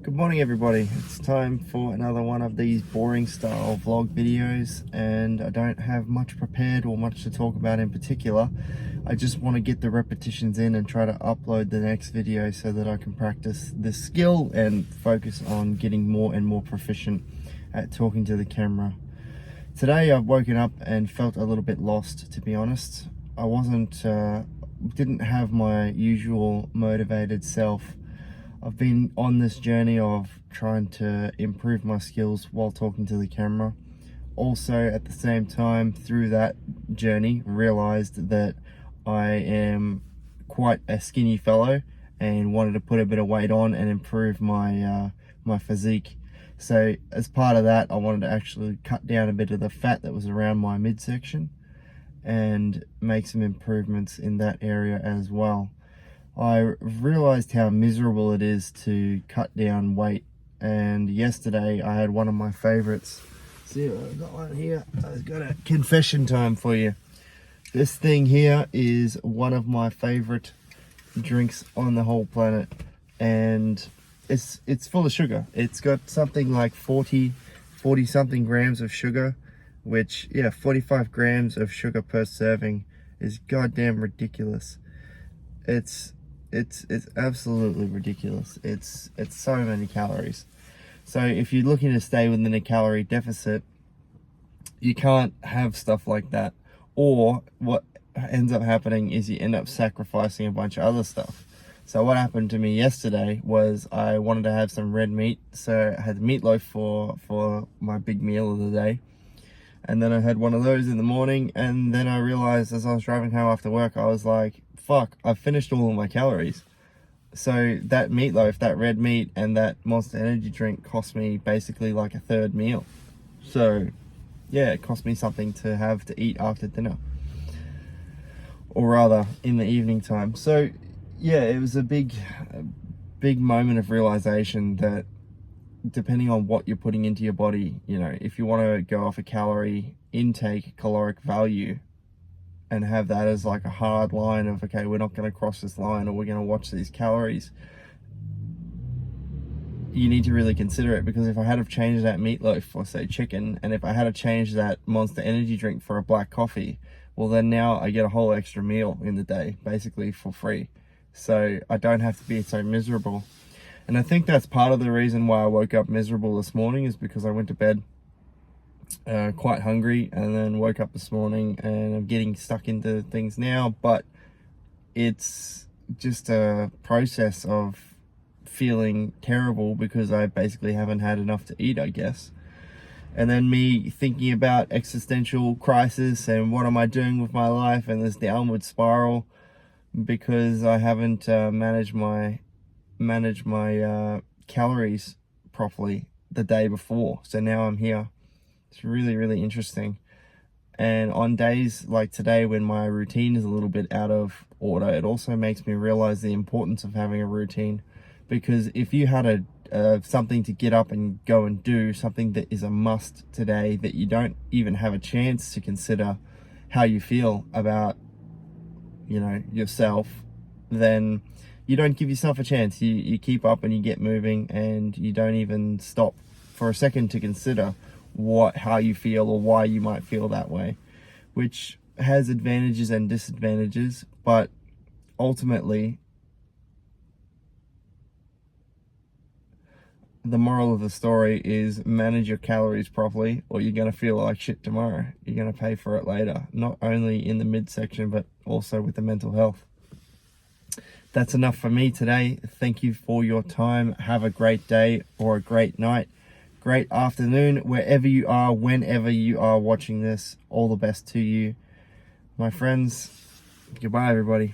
Good morning everybody, it's time for another one of these boring style vlog videos, and I don't have much prepared or much to talk about in particular. I just want to get the repetitions in and try to upload the next video so that I can practice this skill and focus on getting more and more proficient at talking to the camera. Today I've woken up and felt a little bit lost, to be honest. I didn't have my usual motivated self. I've been on this journey of trying to improve my skills while talking to the camera. Also, at the same time, through that journey, realized that I am quite a skinny fellow and wanted to put a bit of weight on and improve my my physique. So as part of that, I wanted to actually cut down a bit of the fat that was around my midsection and make some improvements in that area as well. I realized how miserable it is to cut down weight, and yesterday I had one of my favorites. See, I've got one here. I've got a confession time for you. This thing here is one of my favorite drinks on the whole planet, and it's full of sugar. It's got something like 40 something grams of sugar, which, yeah, 45 grams of sugar per serving is goddamn ridiculous. It's absolutely ridiculous. It's so many calories. So if you're looking to stay within a calorie deficit, you can't have stuff like that. Or what ends up happening is you end up sacrificing a bunch of other stuff. So what happened to me yesterday was I wanted to have some red meat. So I had meatloaf for my big meal of the day. And then I had one of those in the morning, and then I realized as I was driving home after work, I was like, fuck, I've finished all of my calories. So that meatloaf, that red meat, and that Monster Energy drink cost me basically like a third meal. So yeah, it cost me something to have to eat after dinner, or rather in the evening time. So yeah, it was a big moment of realization that depending on what you're putting into your body, you know, if you want to go off a calorie intake, caloric value, and have that as like a hard line of, okay, we're not going to cross this line, or we're going to watch these calories, you need to really consider it. Because if I had have changed that meatloaf for, say, chicken, and if I had to change that Monster Energy drink for a black coffee, well, then now I get a whole extra meal in the day, basically for free. So I don't have to be so miserable. And I think that's part of the reason why I woke up miserable this morning, is because I went to bed quite hungry, and then woke up this morning and I'm getting stuck into things now. But it's just a process of feeling terrible because I basically haven't had enough to eat, I guess. And then me thinking about existential crisis and what am I doing with my life, and this downward spiral because I haven't managed my calories properly the day before. So now I'm here. It's really, really interesting. And on days like today, when my routine is a little bit out of order, it also makes me realize the importance of having a routine. Because if you had something to get up and go and do, something that is a must today, that you don't even have a chance to consider how you feel about, you know, yourself, then you don't give yourself a chance. You keep up and you get moving, and you don't even stop for a second to consider how you feel or why you might feel that way, which has advantages and disadvantages. But ultimately, the moral of the story is manage your calories properly, or you're going to feel like shit tomorrow. You're going to pay for it later, not only in the midsection but also with the mental health. That's enough for me today. Thank you for your time. Have a great day or a great night, great afternoon, wherever you are, whenever you are watching this. All the best to you, my friends. Goodbye, everybody.